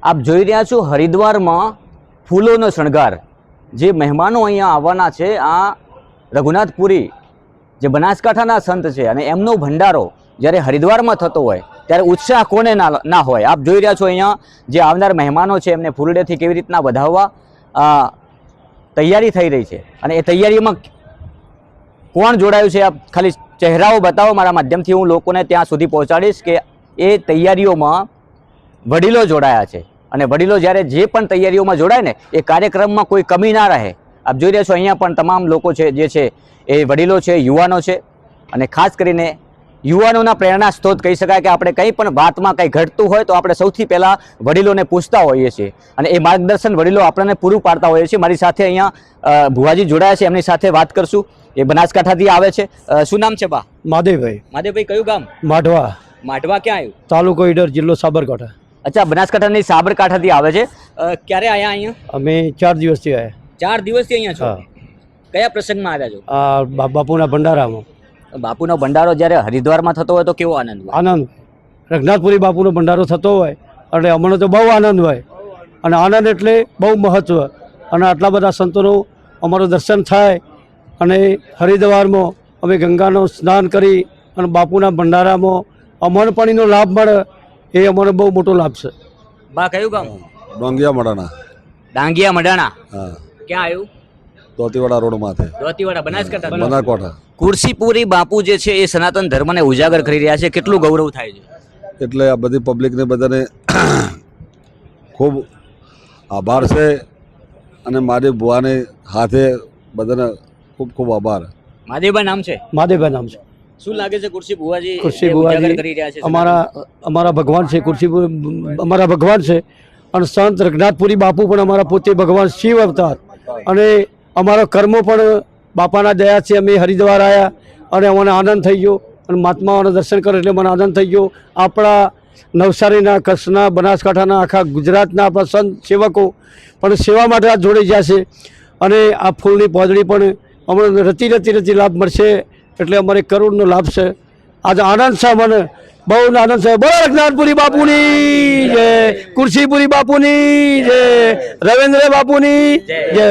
આપ જોઈ રહ્યા છો હરિદ્વારમાં ફૂલોનો શણગાર। જે મહેમાનો અહીંયા આવવાના છે આ રઘુનાથપુરી જે બનાસકાંઠાના સંત છે અને એમનો ભંડારો જ્યારે હરિદ્વારમાં થતો હોય ત્યારે ઉત્સાહ કોને ના હોય। આપ જોઈ રહ્યા છો અહીંયા જે આવનાર મહેમાનો છે એમને ફૂલડેથી કેવી રીતના વધાવવા તૈયારી થઈ રહી છે અને એ તૈયારીમાં કોણ જોડાયું છે આપ ખાલી ચહેરાઓ બતાવો। મારા માધ્યમથી હું લોકોને ત્યાં સુધી પહોંચાડીશ કે એ તૈયારીઓમાં વડીલો જોડાયા છે અને વડીલો જ્યારે જે પણ તૈયારીઓમાં જોડાય ને એ કાર્યક્રમમાં કોઈ કમી ના રહે। આપ જોઈ રહ્યા છો અહીંયા પણ તમામ લોકો છે જે છે એ વડીલો છે, યુવાનો છે અને ખાસ કરીને યુવાનોના પ્રેરણા સ્ત્રોત કહી શકાય કે આપણે કંઈ પણ વાતમાં કંઈ ઘટતું હોય તો આપણે સૌથી પહેલાં વડીલોને પૂછતા હોઈએ છીએ અને એ માર્ગદર્શન વડીલો આપણને પૂરું પાડતા હોઈએ છીએ। મારી સાથે અહીંયા ભુવાજી જોડાયા છે, એમની સાથે વાત કરશું। એ બનાસકાંઠાથી આવે છે। શું નામ છે બા? માધેભાઈ। માધેભાઈ કયું ગામ? માઢવા। માઢવા ક્યાં આવ્યું? તાલુકો ઈડર, જિલ્લો સાબરકાંઠા। અચ્છા, બનાસકાંઠાની સાબરકાંઠાથી આવે છે। ક્યારે આવ્યા અહીંયા? અમે 4 દિવસથી આવ્યા। 4 દિવસથી અહીંયા છો? કયા પ્રસંગમાં આવ્યા છો? આ બાપુના ભંડારામાં। બાપુનો ભંડારો જ્યારે હરિદ્વારમાં થતો હોય તો કેવો આનંદ હોય? આનંદ। રઘુનાથપુરી બાપુનો ભંડારો થતો હોય એટલે અમને તો બહુ આનંદ હોય અને આનંદ એટલે બહુ મહત્વ અને આટલા બધા સંતોનું અમારું દર્શન થાય અને હરિદ્વારમાં અમે ગંગાનું સ્નાન કરી અને બાપુના ભંડારામાં અમન પાણીનો લાભ મળે એ અમારો બહુ મોટો લાભ છે। બા કયું ગામ? ડોંગિયા મડાણા। ડાંગિયા મડાણા? હા। ક્યાં આવ્યું? દોતીવાડા રોડ માથે, દોતીવાડા, બનાસકાંઠા। બનાસકાંઠા। કુરસીપુરી બાપુ જે છે એ સનાતન ધર્મને ઉજાગર કરી રહ્યા છે, કેટલું ગૌરવ થાય છે? એટલે આ બધી પબ્લિકને બધાને ખૂબ આભાર છે અને મારી બુવાને હાથે બધાને ખૂબ ખૂબ આભાર। માધેભાઈ નામ છે? માધેભાઈ નામ છે। શું લાગે છે કુરસી બુવાજી કુરસી એ બુવાજી ઉજાગર કરી રહ્યા છે? અમારા ભગવાન છે। કુરસી અમારા ભગવાન છે અને સંત રઘુનાથપુરી બાપુ પણ અમારા પોતે ભગવાન શિવ અવતાર અને અમારા કર્મો પણ બાપાના દયા છે। અમે હરિદ્વાર આવ્યા અને અમને આનંદ થઈ ગયો અને મહાત્માઓના દર્શન કરે એટલે મને આનંદ થઈ ગયો। આપણા નવસારીના, કચ્છના, બનાસકાંઠાના, આખા ગુજરાતના આપણા સંત સેવકો પણ સેવા માટે આ જોડાઈ ગયા છે અને આ ફૂલની પોદળી પણ અમને રતી લાભ મળશે એટલે અમારે કરોડનો લાભ છે। આજે આનંદ છે, મને બહુ આનંદ છે। બોલો રઘુનાથપુરી બાપુની જય, કુરસીપુરી બાપુની જય, રવિન્દ્ર બાપુની જય।